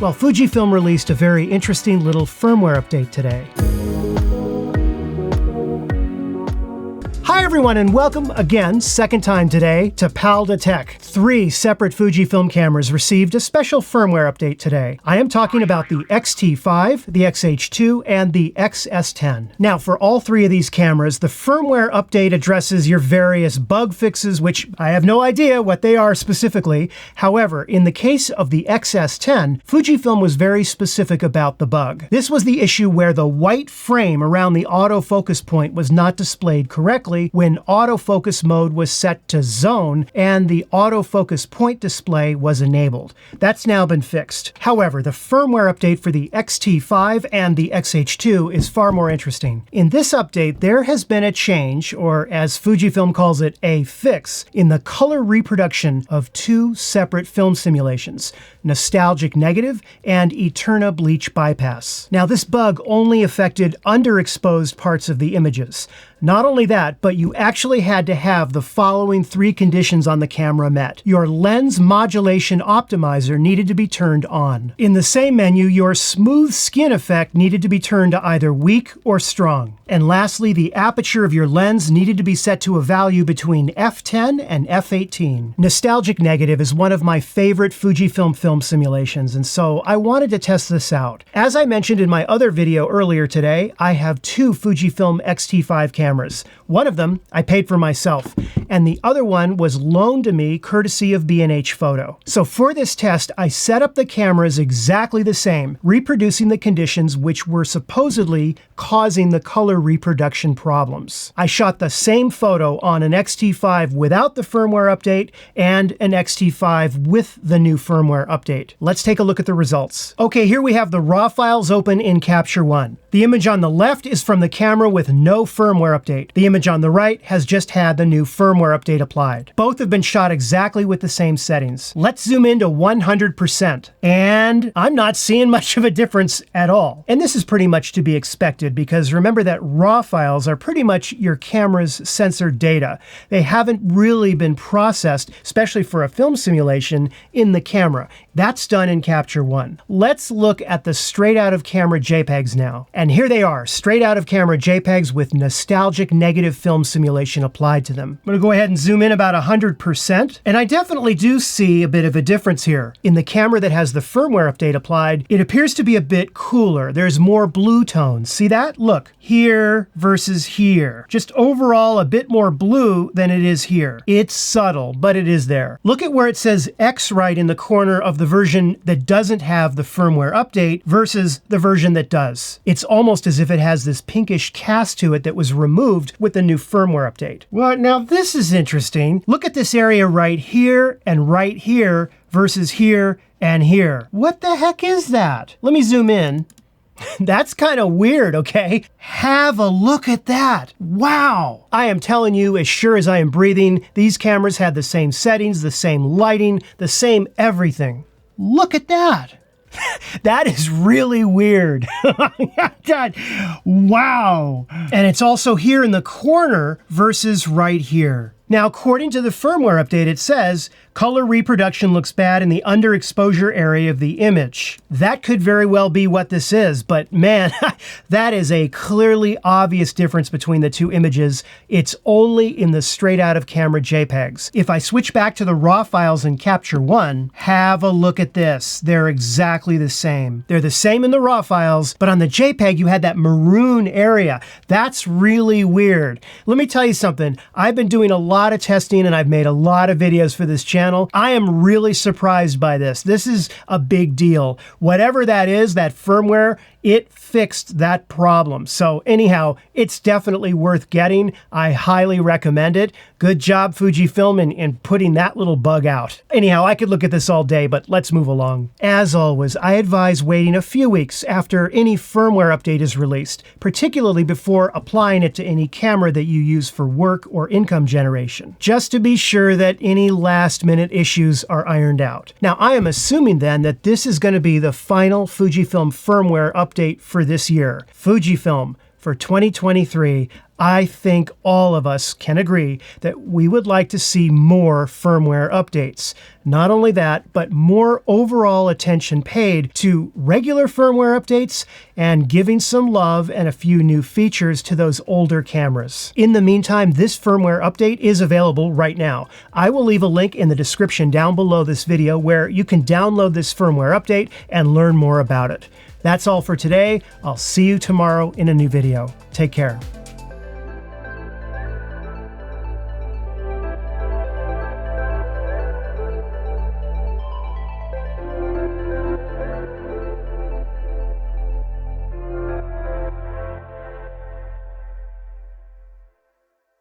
Well, Fujifilm released a very interesting little firmware update today. Hi everyone, and welcome again, second time today, to Palda Tech. 3 separate Fujifilm cameras received a special firmware update today. I am talking about the X-T5, the X-H2, and the XS10. Now, for all 3 of these cameras, the firmware update addresses your various bug fixes, which I have no idea what they are specifically. However, in the case of the XS10, Fujifilm was very specific about the bug. This was the issue where the white frame around the autofocus point was not displayed correctly when autofocus mode was set to zone and the autofocus point display was enabled. That's now been fixed. However, the firmware update for the X-T5 and the X-H2 is far more interesting. In this update, there has been a change, or as Fujifilm calls it, a fix, in the color reproduction of 2 separate film simulations, nostalgic negative and ETERNA bleach bypass. Now, this bug only affected underexposed parts of the images. Not only that, but you actually had to have the following 3 conditions on the camera met. Your lens modulation optimizer needed to be turned on. In the same menu, your smooth skin effect needed to be turned to either weak or strong. And lastly, the aperture of your lens needed to be set to a value between f10 and f18. Nostalgic negative is one of my favorite Fujifilm film simulations, and so I wanted to test this out. As I mentioned in my other video earlier today, I have 2 Fujifilm X-T5 cameras. One of them I paid for myself, and the other one was loaned to me courtesy of B&H Photo. So for this test, I set up the cameras exactly the same, reproducing the conditions which were supposedly causing the color reproduction problems. I shot the same photo on an X-T5 without the firmware update and an X-T5 with the new firmware update. Let's take a look at the results. Okay, here we have the raw files open in Capture One. The image on the left is from the camera with no firmware update. The image on the right has just had the new firmware update applied. Both have been shot exactly with the same settings. Let's zoom in to 100%. And I'm not seeing much of a difference at all. And this is pretty much to be expected because remember that raw files are pretty much your camera's sensor data. They haven't really been processed, especially for a film simulation, in the camera. That's done in Capture One. Let's look at the straight out of camera JPEGs now. And here they are, straight out of camera JPEGs with nostalgic negative film simulation applied to them. I'm gonna go ahead and zoom in about 100%. And I definitely do see a bit of a difference here. In the camera that has the firmware update applied, it appears to be a bit cooler. There's more blue tones. See that? Look, here versus here. Just overall a bit more blue than it is here. It's subtle, but it is there. Look at where it says X right in the corner of the version that doesn't have the firmware update versus the version that does. It's almost as if it has this pinkish cast to it that was removed with the new firmware update. Well, now this is interesting. Look at this area right here and right here versus here and here. What the heck is that? Let me zoom in. That's kind of weird, okay? Have a look at that. Wow. I am telling you, as sure as I am breathing, these cameras had the same settings, the same lighting, the same everything. Look at that. That is really weird. God, wow. And it's also here in the corner versus right here. Now, according to the firmware update, it says, color reproduction looks bad in the underexposure area of the image. That could very well be what this is, but man, that is a clearly obvious difference between the 2 images. It's only in the straight out of camera JPEGs. If I switch back to the raw files in Capture One, have a look at this. They're exactly the same. They're the same in the raw files, but on the JPEG, you had that maroon area. That's really weird. Let me tell you something. I've been doing a lot of testing and I've made a lot of videos for this channel. I am really surprised by this. This is a big deal. Whatever that is, that firmware, it fixed that problem. So anyhow, it's definitely worth getting. I highly recommend it. Good job, Fujifilm, in putting that little bug out. Anyhow, I could look at this all day, but let's move along. As always, I advise waiting a few weeks after any firmware update is released, particularly before applying it to any camera that you use for work or income generation, just to be sure that any last-minute issues are ironed out. Now, I am assuming then that this is going to be the final Fujifilm firmware update for this year. Fujifilm, for 2023, I think all of us can agree that we would like to see more firmware updates. Not only that, but more overall attention paid to regular firmware updates and giving some love and a few new features to those older cameras. In the meantime, this firmware update is available right now. I will leave a link in the description down below this video where you can download this firmware update and learn more about it. That's all for today. I'll see you tomorrow in a new video. Take care.